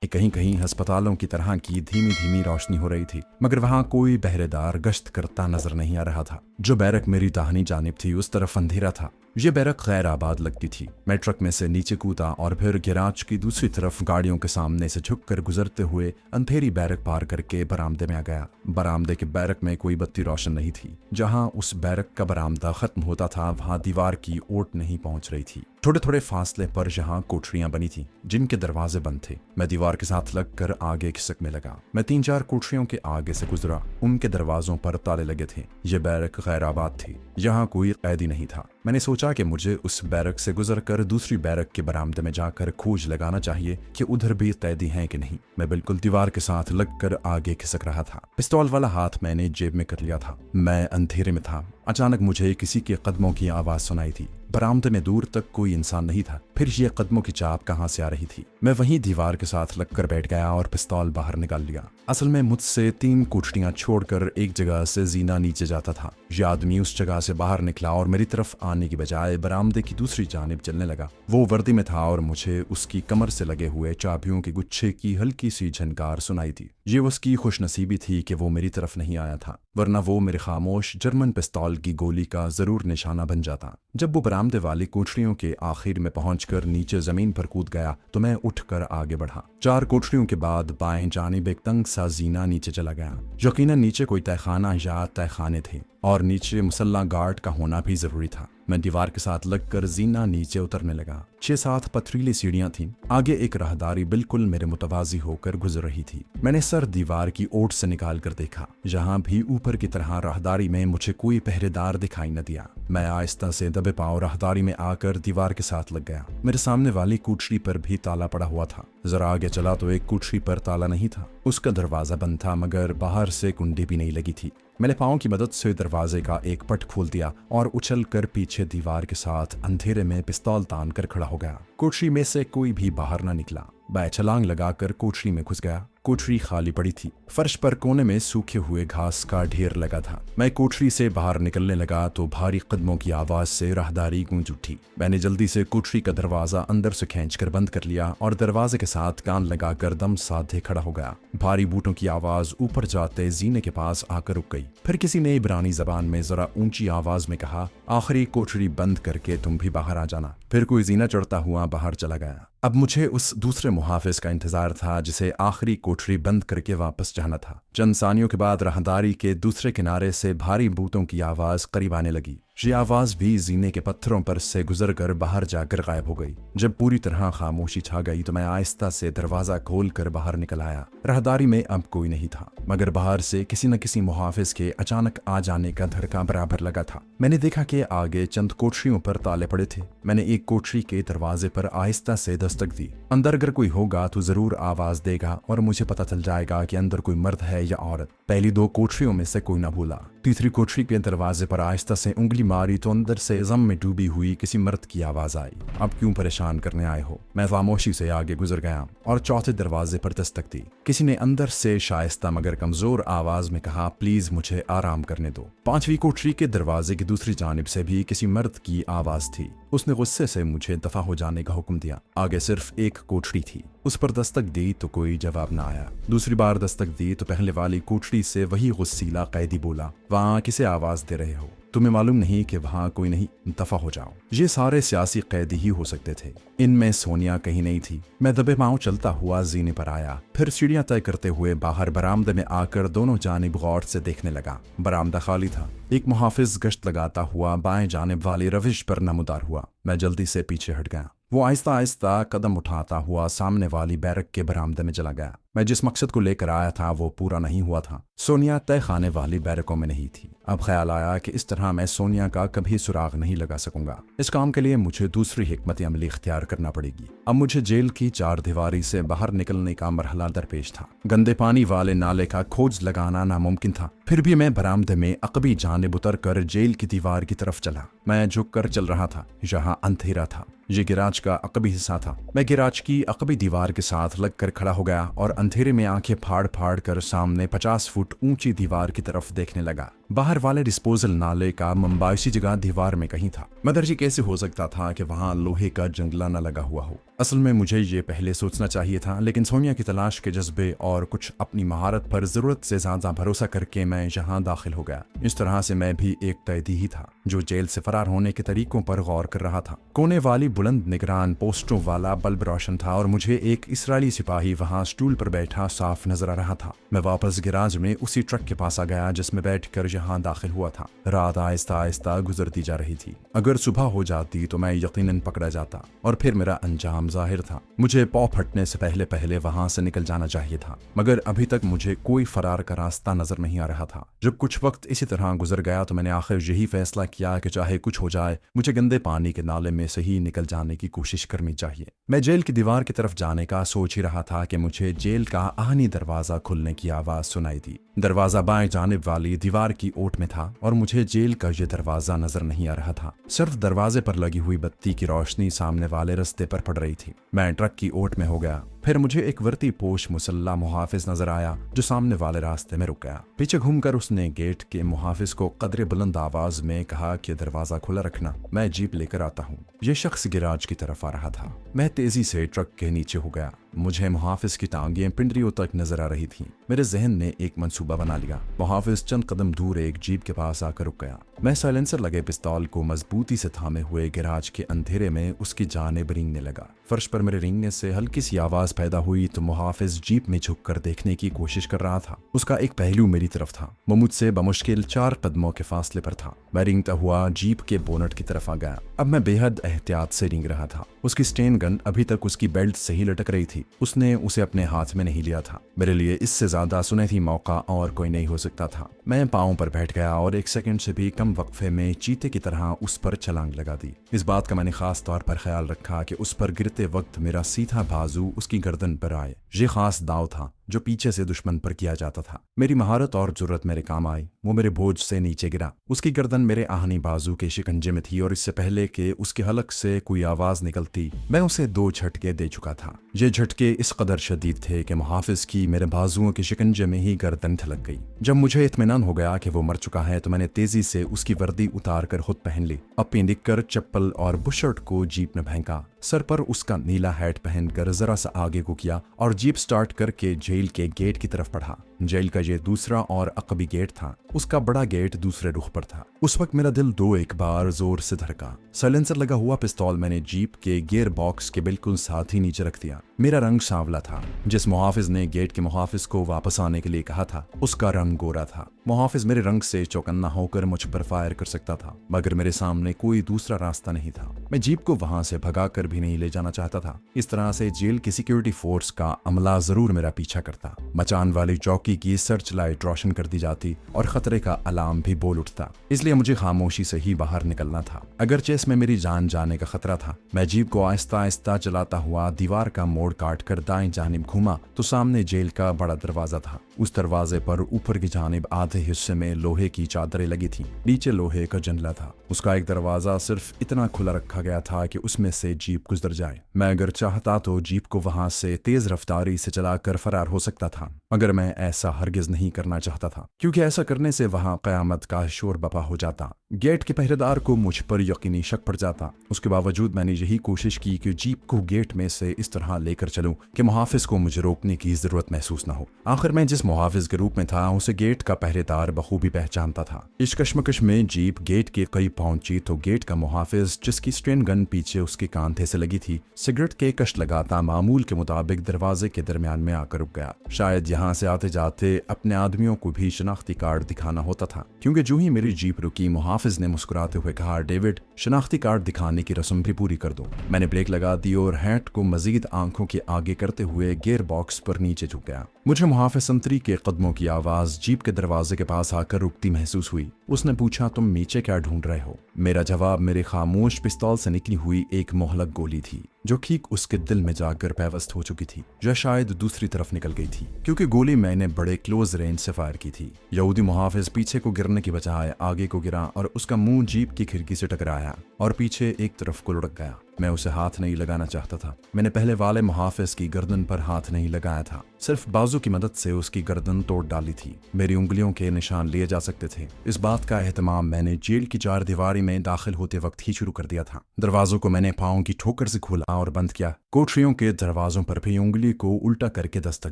कहीं कहीं अस्पतालों की तरह की धीमी धीमी रोशनी हो रही थी, मगर वहां कोई पहरेदार गश्त करता नजर नहीं आ रहा था। जो बैरक मेरी दाहिनी जानिब थी उस तरफ अंधेरा था। ये बैरक खैर आबाद लगती थी। मैं ट्रक में से नीचे कूदा और फिर गैराज की दूसरी तरफ गाड़ियों के सामने से झुककर गुजरते हुए अंधेरी बैरक पार करके बरामदे में आ गया। बरामदे के बैरक में कोई बत्ती रोशन नहीं थी। जहां उस बैरक का बरामदा खत्म होता था वहां दीवार की ओट नहीं पहुंच रही थी। थोड़े थोड़े फासले पर जहां कोठरियां बनी थी जिनके दरवाजे बंद थे। मैं दीवार के साथ लगकर आगे खिसकने लगा। मैं 3-4 कोठरियों के आगे से गुजरा। उनके दरवाजों पर ताले लगे थे। यह बैरक गैर आबाद थी। यहाँ कोई कैदी नहीं था। मैंने सोचा कि मुझे उस बैरक से गुजरकर दूसरी बैरक के बरामदे में जाकर खोज लगाना चाहिए कि उधर भी कैदी हैं कि नहीं। मैं बिल्कुल दीवार के साथ लगकर आगे खिसक रहा था। पिस्तौल वाला हाथ मैंने जेब में कर लिया था। मैं अंधेरे में था। अचानक मुझे किसी के कदमों की आवाज सुनाई थी। बरामदे में दूर तक कोई इंसान नहीं था। फिर ये कदमों की चाप कहां से आ रही थी? मैं वहीं दीवार के साथ लगकर बैठ गया और पिस्तौल बाहर निकाल लिया। असल में मुझसे 3 कोठरियां छोड़कर एक जगह से जीना नीचे जाता था। यह आदमी उस जगह से बाहर निकला और मेरी तरफ आने की बजाय बरामदे की दूसरी जानिब चलने लगा। वो वर्दी में था और मुझे उसकी कमर से लगे हुए चाबियों के गुच्छे की हल्की सी झनकार सुनाई थी। ये उसकी खुशनसीबी थी कि वो मेरी तरफ नहीं आया था, वरना वो मेरे खामोश जर्मन पिस्तौल की गोली का जरूर निशाना बन जाता। जब वो बरामदे वाली कोठरियों के आखिर में पहुंचकर नीचे जमीन पर कूद गया तो मैं उठकर आगे बढ़ा। 4 कोठरियों के बाद बाएं जानिब एक तंग सा जीना नीचे चला गया। यकीनन नीचे कोई तहखाना या तहखाने थे और नीचे मुसल्ला गार्ड का होना भी जरूरी था। मैं दीवार के साथ लगकर जीना नीचे उतरने लगा। 6-7 पथरीली सीढ़ियां थीं। आगे एक राहदारी बिल्कुल मेरे मुतवाजी होकर गुजर रही थी। मैंने सर दीवार की ओट से निकाल कर देखा। जहां भी ऊपर की तरह राहदारी में मुझे कोई पहरेदार दिखाई न दिया। मैं आहिस्ता से दबे पांव राहदारी में आकर दीवार के साथ लग गया। मेरे सामने वाली कोठरी पर भी ताला पड़ा हुआ था। जरा आगे चला तो एक कोठरी पर ताला नहीं था। उसका दरवाजा बंद था, मगर बाहर से कुंडी भी नहीं लगी थी। मैंने पाँव की मदद से दरवाजे का एक पट खोल दिया और उछलकर पीछे दीवार के साथ अंधेरे में पिस्तौल तान कर खड़ा हो गया। कोठरी में से कोई भी बाहर न निकला। मैं छलांग लगाकर कोठरी में घुस गया। कोठरी खाली पड़ी थी। फर्श पर कोने में सूखे हुए घास का ढेर लगा था। मैं कोठरी से बाहर निकलने लगा तो भारी कदमों की आवाज से राहदारी गूंज उठी। मैंने जल्दी से कोठरी का दरवाजा अंदर से खींचकर बंद कर लिया और दरवाजे के साथ कान लगाकर दम साधे खड़ा हो गया। भारी बूटों की आवाज ऊपर जाते जीने के पास आकर रुक गई। फिर किसी ने इब्रानी जबान में जरा ऊंची आवाज में कहा, आखिरी कोठरी बंद करके तुम भी बाहर आ जाना। फिर कोई जीना चढ़ता हुआ बाहर चला गया। अब मुझे उस दूसरे मुहाफिज का इंतजार था जिसे आखिरी कोठरी बंद करके वापस जाना था। चंद सानियों के बाद राहदारी के दूसरे किनारे से भारी बूटों की आवाज करीब आने लगी। ये आवाज भी जीने के पत्थरों पर से गुजरकर बाहर जाकर गायब हो गई। जब पूरी तरह खामोशी छा गई तो मैं आहिस्ता से दरवाजा खोलकर बाहर निकल आया। राहदारी में अब कोई नहीं था, मगर बाहर से किसी न किसी मुहाफिज के अचानक आ जाने का धड़का बराबर लगा था। मैंने देखा कि आगे चंद कोठरियों पर ताले पड़े थे। मैंने एक कोठरी के दरवाजे पर आहिस्ता से दस्तक दी। अंदर अगर कोई होगा तो जरूर आवाज देगा और मुझे पता चल जाएगा कि अंदर कोई मर्द है या औरत। पहली 2 कोठरियों में से कोई ना भूला। तीसरी कोठरी के दरवाजे पर आहिस्ता से उंगली मारी तो अंदर से गम में डूबी हुई किसी मर्द की आवाज आई। अब क्यों परेशान करने आए हो? मैं खामोशी से आगे गुजर गया और चौथे दरवाजे पर दस्तक दी। किसी ने अंदर से शाइस्ता मगर कमजोर आवाज में कहा, प्लीज मुझे आराम करने दो। 5वीं कोठरी के दरवाजे की दूसरी जानिब से भी किसी मर्द की आवाज थी। उसने गुस्से से मुझे दफा हो जाने का हुक्म दिया। आगे सिर्फ एक कोठरी थी। उस पर दस्तक दी तो कोई जवाब न आया। दूसरी बार दस्तक दी तो पहले वाली कोठरी से वही गुस्सीला कैदी बोला, वहां किसे आवाज दे रहे हो? तुम्हें मालूम नहीं कि वहां कोई नहीं? दफा हो जाओ। ये सारे सियासी कैदी ही हो सकते थे। इनमें सोनिया कहीं नहीं थी। मैं दबे पांव चलता हुआ जीने पर आया। फिर सीढ़ियां तय करते हुए बाहर बरामदे में आकर दोनों जानिब गौर से देखने लगा। बरामदा खाली था। एक मुहाफिज गश्त लगाता हुआ बाएं जानिब वाली रविश पर नमूदार हुआ। मैं जल्दी से पीछे हट गया। वो आहिस्ता आहिस्ता कदम उठाता हुआ सामने वाली बैरक के बरामदे में चला गया। मैं जिस मकसद को लेकर आया था वो पूरा नहीं हुआ था। सोनिया तय खाने वाली बैरकों में नहीं थी। अब ख्याल आया कि इस तरह मैं सोनिया का कभी सुराग नहीं लगा सकूंगा। इस काम के लिए मुझे दूसरी हिकमत अमली इख्तियार करना पड़ेगी। अब मुझे जेल की 4 दीवारी से बाहर निकलने का मरहला दरपेश था। गंदे पानी वाले नाले का खोज लगाना नामुमकिन था। फिर भी मैं बरामदे में अकबी जानिब उतर कर जेल की दीवार की तरफ चला। मैं झुक कर चल रहा था। यहाँ अंधेरा था। ये गिराज का अकबी हिस्सा था। मैं गिराज की अकबी दीवार के साथ लगकर खड़ा हो गया और अंधेरे में आंखें फाड़ फाड़ कर सामने 50 फुट ऊंची दीवार की तरफ देखने लगा। बाहर वाले डिस्पोजल नाले का मुंबाइशी जगह दीवार में कहीं था। मगर ये कैसे हो सकता था कि वहाँ लोहे का जंगला न लगा हुआ हो? असल में मुझे ये पहले सोचना चाहिए था, लेकिन सोनिया की तलाश के जज्बे और कुछ अपनी महारत पर जरूरत से ज्यादा भरोसा करके मैं यहाँ दाखिल हो गया। इस तरह से मैं भी एक कैदी ही था जो जेल से फरार होने के तरीकों पर गौर कर रहा था। कोने वाली बुलंद निगरान पोस्टों वाला बल्ब रोशन था और मुझे एक इसराइली सिपाही वहाँ स्टूल पर बैठा साफ नजर आ रहा था। मैं वापस गिराज में उसी ट्रक के पास आ गया जिसमें बैठकर यहाँ दाखिल हुआ था। रात आहिस्ता आहिस्ता गुजरती जा रही थी। अगर सुबह हो जाती तो मैं यकीनन पकड़ा जाता और फिर मेरा अंजाम जाहिर था। मुझे पौ फटने से पहले पहले वहां से निकल जाना चाहिए था, मगर अभी तक मुझे कोई फरार का रास्ता नजर नहीं आ रहा था। जब कुछ वक्त इसी तरह गुजर गया तो मैंने आखिर यही फैसला किया कि चाहे कुछ हो जाए, मुझे गंदे पानी के नाले में से ही निकल जाने की कोशिश करनी चाहिए। मैं जेल की दीवार की तरफ जाने का सोच ही रहा था कि मुझे जेल का आहनी दरवाजा खुलने की आवाज सुनाई दी। दरवाजा बाएं जानिब वाली दीवार की ओट में था और मुझे जेल का यह दरवाजा नजर नहीं आ रहा था। सिर्फ दरवाजे पर लगी हुई बत्ती की रोशनी सामने वाले रास्ते पर पड़ रही थी। मैं ट्रक की ओट में हो गया। फिर मुझे एक वर्दी पोश मुसल्ला मुहाफिज नजर आया जो सामने वाले रास्ते में रुक गया। पीछे घूमकर उसने गेट के मुहाफिज को कदरे बुलंद आवाज में कहा कि दरवाजा खुला रखना, मैं जीप लेकर आता हूँ। ये शख्स गिराज की तरफ आ रहा था। मैं तेजी से ट्रक के नीचे हो गया। मुझे मुहाफिज की टांगें पिंडरियों तक नजर आ रही थीं। मेरे जहन ने एक मंसूबा बना लिया। मुहाफिज चंद कदम दूर एक जीप के पास आकर रुक गया। मैं साइलेंसर लगे पिस्तौल को मजबूती से थामे हुए गिराज के अंधेरे में उसकी जानिब रेंगने लगा। फर्श पर मेरे रेंगने से हल्की सी आवाज पैदा हुई तो मुहाफिज जीप में झुककर देखने की कोशिश कर रहा था। उसका एक पहलू मेरी तरफ था। वो मुझसे बमुश्किल 4 कदमों के फासले पर था। मैं रेंगता हुआ जीप के बोनट की तरफ आ गया। अब मैं बेहद एहतियात से रेंग रहा था। उसकी स्टेन गन अभी तक उसकी बेल्ट से ही लटक रही थी। उसने उसे अपने हाथ में नहीं लिया था। मेरे लिए इससे ज्यादा सुनहरी मौका और कोई नहीं हो सकता था। मैं पांव पर बैठ गया और 1 सेकंड से भी कम वक्फे में चीते की तरह उस पर छलांग लगा दी। इस बात का मैंने खास तौर पर ख्याल रखा कि उस पर गिरते वक्त मेरा सीधा बाजू उसकी गर्दन पर आए। ये खास दाव था जो पीछे से दुश्मन पर किया जाता था। मेरी महारत और जुर्रत मेरे काम आई। वो मेरे बोझ से नीचे गिरा। उसकी गर्दन मेरे आहनी बाजू के शिकंजे में थी और इससे पहले कि उसके हलक से कोई आवाज निकलती मैं उसे 2 झटके दे चुका था। ये झटके इस कदर शदीद थे कि मुहाफिज की मेरे बाजुओं के शिकंजे में ही गर्दन थलक गई। जब मुझे इत्मीनान हो गया कि वो मर चुका है तो मैंने तेजी से उसकी वर्दी उतार कर खुद पहन ली। अपनी निक्कर, चप्पल और बुशर्ट को जीप में फेंका। सर पर उसका नीला हैट पहनकर जरा सा आगे को किया और जीप स्टार्ट करके जेल के गेट की तरफ बढ़ा। जेल का ये दूसरा और अकबी गेट था। उसका बड़ा गेट दूसरे रुख पर था। उस वक्त मेरा दिल 2-1 बार जोर से धड़का। साइलेंसर लगा हुआ पिस्तौल मैंने जीप के गियर बॉक्स के बिल्कुल साथ ही नीचे रख दिया। मेरा रंग सांवला था। जिस मुहाफिज ने गेट के मुहाफिज को वापस आने के लिए कहा था उसका रंग गोरा था। मुहाफिज मेरे रंग से चौकन्ना होकर मुझ पर फायर कर सकता था, मगर मेरे सामने कोई दूसरा रास्ता नहीं था। मैं जीप को वहां से भगाकर भी नहीं ले जाना चाहता था। इस तरह से जेल की सिक्योरिटी फोर्स का अमला जरूर मेरा पीछा करता। मचान वाली चौकी की सर्च लाइट रोशन कर दी जाती और खतरे का अलार्म भी बोल उठता। इसलिए मुझे खामोशी से ही बाहर निकलना था। अगरचे इसमें मेरी जान जाने का खतरा था। मैं जीप को आहिस्ता आहिस्ता चलाता हुआ दीवार का मोड़ काट कर दाएं जानिब घूमा तो सामने जेल का बड़ा दरवाजा था। उस दरवाजे पर ऊपर की जानिब आधे हिस्से में लोहे की चादरें लगी थीं। नीचे लोहे का जंगला था। उसका एक दरवाजा सिर्फ इतना खुला रखा गया था कि उसमें से जीप गुजर जाए। मैं अगर चाहता तो जीप को वहां से तेज रफ्तारी से चलाकर फरार हो सकता था, मगर मैं ऐसा हरगिज नहीं करना चाहता था, क्योंकि ऐसा करने से वहां कयामत का शोर बपा हो जाता। गेट के पहरेदार को मुझ पर यकीनी शक पड़ जाता। उसके बावजूद मैंने यही कोशिश की कि जीप को गेट में से इस तरह लेकर चलूं कि मुहाफिज को मुझे रोकने की जरूरत महसूस न हो। आखिर मैं जिस मुहाफिज के रूप में था उसे गेट का पहरेदार बखूबी पहचानता था। इस कश्मकश में जीप गेट के करीब पहुंची तो गेट का मुहाफिज, जिसकी स्ट्रेन गन पीछे उसके कांधे से लगी थी, सिगरेट के कश लगाता मामूल के मुताबिक दरवाजे के दरमियान में आकर रुक गया। शायद यहाँ से आते जाते अपने आदमियों को भी शनाख्ती कार्ड दिखाना होता था, क्योंकि जो ही मेरी जीप रुकी मुहाफिज ने मुस्कुराते हुए कहा, डेविड, शनाख्ती कार्ड दिखाने की रस्म भी पूरी कर दो। मैंने ब्रेक लगा दी और हैट को मजीद आंखों के आगे करते हुए गियर बॉक्स पर नीचे झुक गया। मुझे मुहाफिज संतरी के कदमों की आवाज जीप के दरवाजे के पास आकर रुकती महसूस हुई। उसने पूछा, तुम नीचे क्या ढूंढ रहे हो? मेरा जवाब मेरे खामोश पिस्तौल से निकली हुई एक मोहलक गोली थी, जो ठीक उसके दिल में जाकर पैवस्त हो चुकी थी, जो शायद दूसरी तरफ निकल गई थी, क्योंकि गोली मैंने बड़े क्लोज रेंज से फायर की थी। यहूदी मुहाफिज पीछे को गिरने की बजाय आगे को गिरा और उसका मुंह जीप की खिड़की से टकराया और पीछे एक तरफ को लुढ़क गया। मैं उसे हाथ नहीं लगाना चाहता था। मैंने पहले वाले मुहाफिज की गर्दन पर हाथ नहीं लगाया था, सिर्फ बाजू की मदद से उसकी गर्दन तोड़ डाली थी। मेरी उंगलियों के निशान लिए जा सकते थे। इस बात का एहतमाम मैंने जेल की चारदीवारी में दाखिल होते वक्त ही शुरू कर दिया था। दरवाजों को मैंने पाँव की ठोकर से खोला और बंद किया। कोठरियों के दरवाजों पर भी उंगली को उल्टा करके दस्तक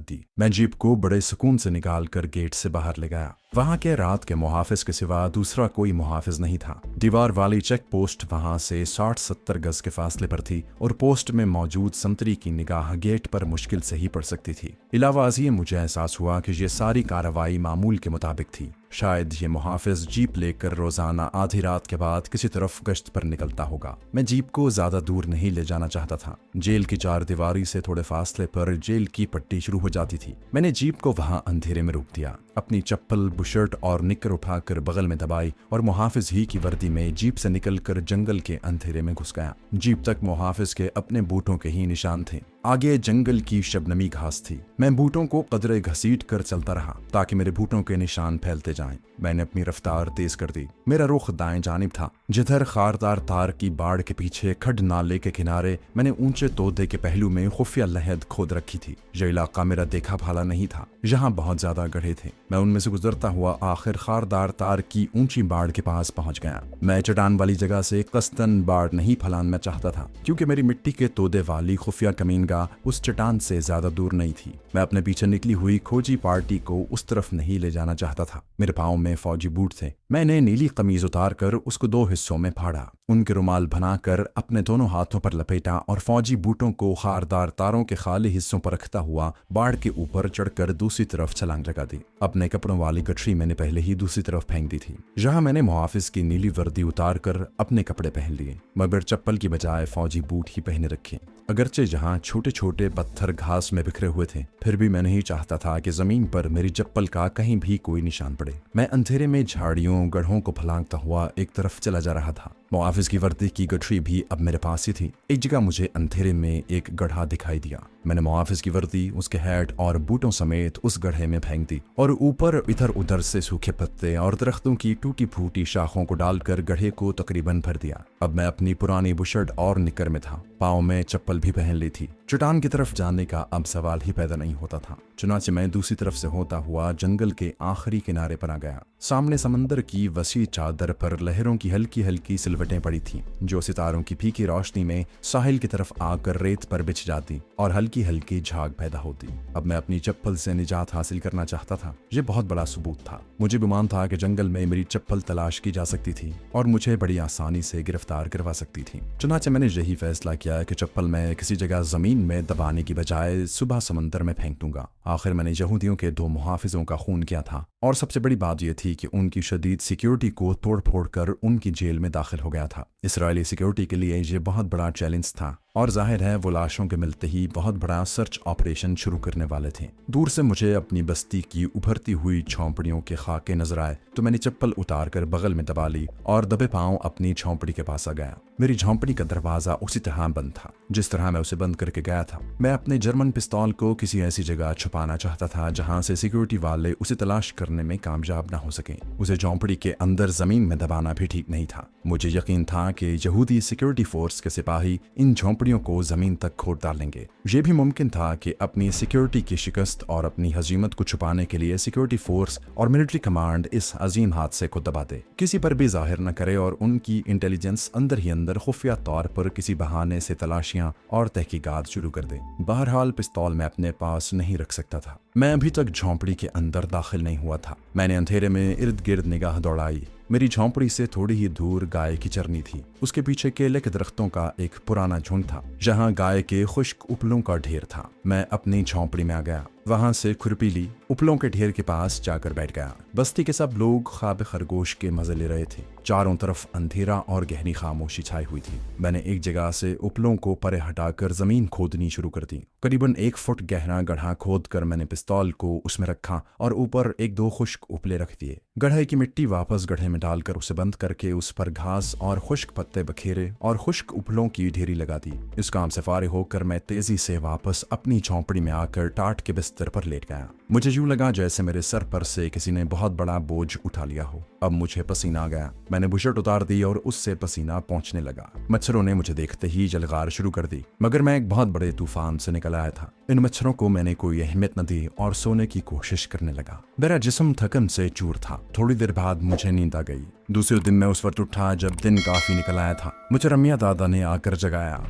दी। मैं जीप को बड़े सुकून से निकाल कर गेट से बाहर ले गया। वहां के रात के मुहाफिज के सिवा दूसरा कोई मुहाफिज नहीं था। दीवार वाली चेक पोस्ट वहां से 60-70 गज के फासले पर थी और पोस्ट में मौजूद संतरी की निगाह गेट पर मुश्किल से ही पड़ सकती थी। इलावा अज़ीम मुझे एहसास हुआ कि ये सारी कार्रवाई मामूल के मुताबिक थी। शायद ये मुहाफिज जीप लेकर रोजाना आधी रात के बाद किसी तरफ गश्त पर निकलता होगा। मैं जीप को ज्यादा दूर नहीं ले जाना चाहता था। जेल की चारदीवारी से थोड़े फासले पर जेल की पट्टी शुरू हो जाती थी। मैंने जीप को वहां अंधेरे में रोक दिया, अपनी चप्पल, बुशर्ट और निक्कर उठाकर बगल में दबाई और मुहाफिज ही की वर्दी में जीप से निकलकर जंगल के अंधेरे में घुस गया। जीप तक मुहाफिज के अपने बूटों के ही निशान थे। आगे जंगल की शबनमी घास थी। मैं बूटों को कदरे घसीट कर चलता रहा ताकि मेरे बूटों के निशान फैलते जाएं। मैंने अपनी रफ्तार तेज कर दी। मेरा रुख दाएं जानिब था, जिधर खारदार तार की बाड़ के पीछे खड नाले के किनारे मैंने ऊंचे तोदे के पहलू में खुफिया लहद खोद रखी थी। यह इलाका मेरा देखा भाला नहीं था। यहाँ बहुत ज्यादा गड्ढे थे। मैं उनमें से गुजरता हुआ आखिर खारदार तार की ऊंची बाड़ के पास पहुंच गया। मैं चट्टान वाली जगह से कस्तन बाड़ नहीं फैलाना चाहता था, क्योंकि मेरी मिट्टी के तोदे वाली खुफिया कमीनगाह उस चट्टान से ज्यादा दूर नहीं थी। मैं अपने पीछे निकली हुई खोजी पार्टी को उस तरफ नहीं ले जाना चाहता था। मेरे पाँव में फौजी बूट थे। मैंने नीली कमीज उतार कर उसको 2 हिस्सों में फाड़ा, उनके रुमाल बनाकर अपने दोनों हाथों पर लपेटा और फौजी बूटों को खारदार तारों के खाली हिस्सों पर रखता हुआ बाढ़ के ऊपर चढ़कर दूसरी तरफ छलांग लगा दी। अपने कपड़ों वाली गठरी मैंने पहले ही दूसरी तरफ फेंक दी थी। जहां मैंने मुहाफिज की नीली वर्दी उतार कर अपने कपड़े पहन लिए, मगर चप्पल की बजाय फौजी बूट ही पहने रखे। अगरचे जहां छोटे छोटे पत्थर घास में बिखरे हुए थे, फिर भी मैं नहीं चाहता था कि जमीन पर मेरी चप्पल का कहीं भी कोई निशान पड़े। मैं अंधेरे में झाड़ियों गढ़ों को फलांगता हुआ एक तरफ चला जा रहा था। मुहाफिज की वर्दी की गठरी भी अब मेरे पास ही थी। एक जगह मुझे अंधेरे में एक गड्ढा दिखाई दिया। मैंने मुहाफिज की वर्दी, उसके हैट और बूटों समेत उस गड्ढे में फेंक दी और ऊपर इधर उधर से सूखे पत्ते और दरख्तों की टूटी फूटी शाखों को डालकर गड्ढे को तकरीबन भर दिया। अब मैं अपनी पुरानी बुशर्ट और निकर में था। पाँव में चप्पल भी पहन ली थी। चट्टान की तरफ जाने का अब सवाल ही पैदा नहीं होता था। चुनाचे मैं दूसरी तरफ से होता हुआ जंगल के आखिरी किनारे पर आ गया। सामने समंदर की वसी चादर पर लहरों की हल्की हल्की सिलवटें पड़ी थीं, जो सितारों की फीकी रोशनी में साहिल की तरफ आकर रेत पर बिछ जाती और हल्की हल्की झाग पैदा होती। अब मैं अपनी चप्पल से निजात हासिल करना चाहता था। यह बहुत बड़ा सबूत था। मुझे गुमान था कि जंगल में मेरी चप्पल तलाश की जा सकती थी और मुझे बड़ी आसानी से गिरफ्तार करवा सकती थी। चुनाचे मैंने यही फैसला किया कि चप्पल मैं किसी जगह जमीन में दबाने की बजाय सुबह समंदर में फेंक दूंगा। आखिर मैंने यहूदियों के 2 मुहाफिजों का खून किया था और सबसे बड़ी बात यह थी कि उनकी शदीद सिक्योरिटी को तोड़ फोड़ कर उनकी जेल में दाखिल हो गया था। इसराइली सिक्योरिटी के लिए यह बहुत बड़ा चैलेंज था और जाहिर है वो लाशों के मिलते ही बहुत बड़ा सर्च ऑपरेशन शुरू करने वाले थे। दूर से मुझे अपनी बस्ती की उभरती हुई झोंपड़ियों के खाके नजर आए तो मैंने चप्पल उतार कर बगल में दबा ली और दबे पांव अपनी झोंपड़ी के पास आ गया। मेरी झोंपड़ी का दरवाजा उसी तरह बंद था जिस तरह मैं उसे बंद करके गया था। मैं अपने जर्मन पिस्तौल को किसी ऐसी जगह छुपाना चाहता था जहां से सिक्योरिटी वाले उसे तलाश करने में कामयाब ना हो सके। उसे झोंपड़ी के अंदर जमीन में दबाना भी ठीक नहीं था। मुझे यकीन था कि यहूदी सिक्योरिटी फोर्स के सिपाही इन झोंपड़ियों को जमीन तक खोद डालेंगे। यह भी मुमकिन था कि अपनी सिक्योरिटी की शिकस्त और अपनी हजीमत को छुपाने के लिए सिक्योरिटी फोर्स और मिलिट्री कमांड इस अजीम हादसे को दबा दे, किसी पर भी जाहिर न करे और उनकी इंटेलिजेंस अंदर ही अंदर खुफिया तौर पर किसी बहाने से तलाशियां और तहकीकात शुरू कर दे। बहरहाल पिस्तौल मैं अपने पास नहीं रख सकता था। मैं अभी तक झोंपड़ी के अंदर दाखिल नहीं हुआ था। मैंने अंधेरे में इर्द गिर्द निगाह दौड़ाई। मेरी झोंपड़ी से थोड़ी ही दूर गाय की चरनी थी। उसके पीछे केले के दरख्तों का एक पुराना झुंड था जहां गाय के खुश्क उपलों का ढेर था। मैं अपनी झोंपड़ी में आ गया, वहां से खुरपी ली, उपलों के ढेर के पास जाकर बैठ गया। बस्ती के सब लोग ख्वाब खरगोश के मजे ले रहे थे। चारों तरफ अंधेरा और गहरी खामोशी छाई हुई थी। मैंने एक जगह से उपलों को परे हटाकर जमीन खोदनी शुरू कर दी। करीबन 1 फुट गहरा गड्ढा खोद कर मैंने पिस्तौल को उसमें रखा और ऊपर 1-2 खुश्क उपले रख दिए। गड्ढे की मिट्टी वापस गड्ढे में डालकर उसे बंद करके उस पर घास और खुश्क पत्ते बखेरे और खुश्क उपलों की ढेरी लगा दी। इस काम से फारिग होकर मैं तेजी से वापस अपनी झोंपड़ी में आकर टाट के बिस्तर बिस्तर पर लेट गया। मुझे यूं लगा जैसे मेरे सर पर से किसी ने बहुत बड़ा बोझ उठा लिया हो। अब मुझे पसीना आ गया। मैंने बुशर्ट उतार दी और उससे पसीना पहुंचने लगा। मच्छरों ने मुझे देखते ही जलगार शुरू कर दी, मगर मैं एक बहुत बड़े तूफान से निकल आया था। इन मच्छरों को मैंने कोई अहमियत न दी और सोने की कोशिश करने लगा। मेरा जिस्म थकन से चूर था। थोड़ी देर बाद मुझे नींद आ गई। दूसरे दिन मैं उस वक्त उठा जब दिन काफी निकल आया था। मुझे रमिया दादा ने आकर जगाया।